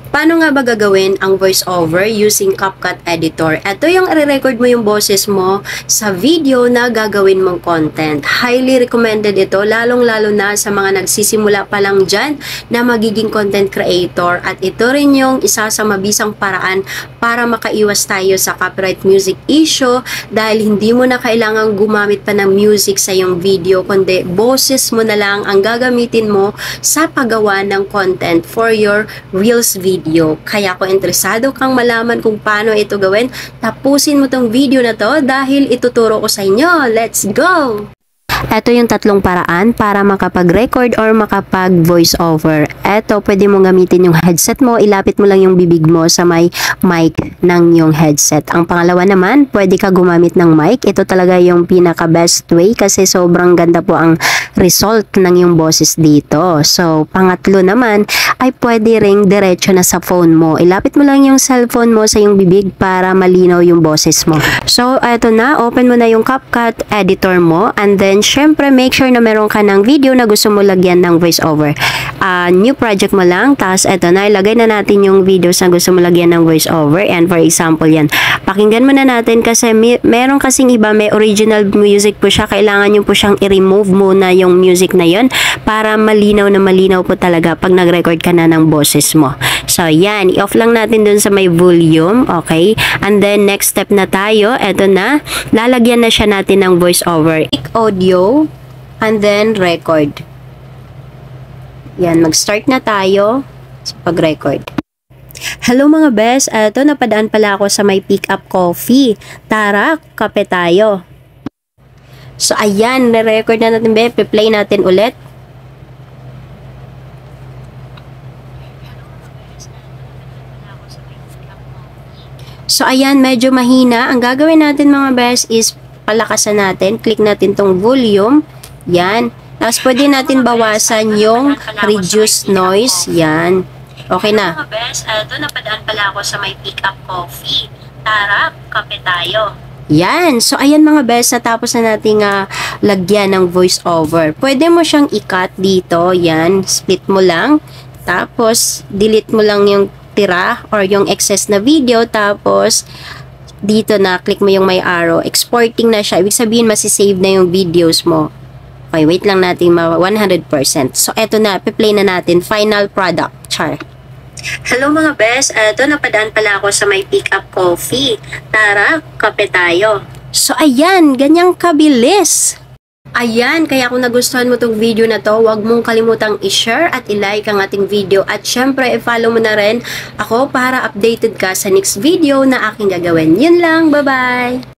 Paano nga ba gagawin ang voiceover using CapCut Editor? Ito yung i-record mo yung boses mo sa video na gagawin mong content. Highly recommended ito, lalong-lalo na sa mga nagsisimula pa lang dyan na magiging content creator. At ito rin yung isa sa mabisang paraan para makaiwas tayo sa copyright music issue dahil hindi mo na kailangang gumamit pa ng music sa yung video, kundi boses mo na lang ang gagamitin mo sa paggawa ng content for your Reels video. Kaya kung interesado kang malaman kung paano ito gawin, tapusin mo tong video na to dahil ituturo ko sa inyo. Let's go! Ito yung tatlong paraan para makapag-record or makapag-voice over. Ito, pwede mo gamitin yung headset mo, ilapit mo lang yung bibig mo sa may mic ng yung headset. Ang pangalawa naman, pwede ka gumamit ng mic. Ito talaga yung pinaka-best way kasi sobrang ganda po ang result ng yung boses dito. So, pangatlo naman, ay pwede ring diretso na sa phone mo. Ilapit mo lang yung cellphone mo sa yung bibig para malinaw yung boses mo. So, eto na, open mo na yung CapCut editor mo and then syempre, make sure na meron ka ng video na gusto mo lagyan ng voiceover. New project mo lang, tapos eto na, ilagay na natin yung videos na gusto mo lagyan ng voiceover. And for example yan, pakinggan mo na natin kasi meron kasing iba, may original music po siya. Kailangan nyo po siyang i-remove muna yung music na yon para malinaw na malinaw po talaga pag nag-record ka na ng boses mo. So yan, i-off lang natin dun sa may volume, okay? And then next step na tayo, eto na, lalagyan na siya natin ng voiceover. Audio and then record. Yan, mag-start na tayo sa pag-record. Hello mga best, eto napadaan pala ako sa may Pick Up Coffee. Tara, kape tayo. So ayan, na-record na natin, play natin ulit. So ayan, medyo mahina. Ang gagawin natin mga best is palakasan natin, click natin tong volume, yan. Tapos pwede natin bawasan yung reduce noise, yan. Okay na. Mga best, ito napadaan pala ako sa may Pick Up Coffee. Tara, kape tayo. Yan. So ayan mga best, natapos na nating lagyan ng voice over. Pwede mo siyang i-cut dito, yan. Split mo lang. Tapos delete mo lang yung tira or yung excess na video, tapos dito na, click mo yung may arrow, exporting na siya. Ibig sabihin, masisave na yung videos mo. Okay, wait lang natin 100%. So, eto na, play na natin. Final product. Char. Hello mga best, eto napadaan pala ako sa may Pick Up Coffee. Tara, kape tayo. So, ayan, ganyang kabilis. Ayan, kaya kung nagustuhan mo tong video na to, huwag mong kalimutang i-share at i-like ang ating video. At syempre, i-follow mo na rin ako para updated ka sa next video na aking gagawin. Yun lang, bye-bye!